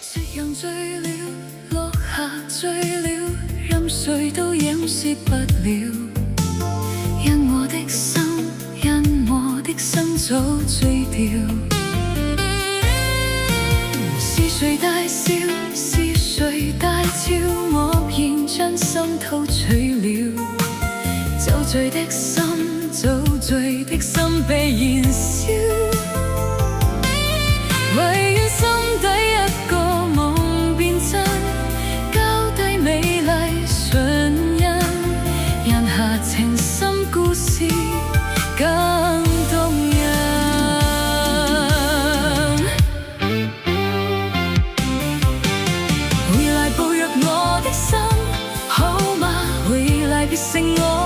夕陽醉了，落霞醉了，任誰都掩飾不了。因我的心，因我的心早醉掉。是誰大笑？是誰大笑？默然將心偷取了。酒醉的心，酒醉的心被燃燒。唯願心底一個夢變真，交低美麗唇印，人下情深故事更動人。回來哺育我的心，好嗎？回來別剩我。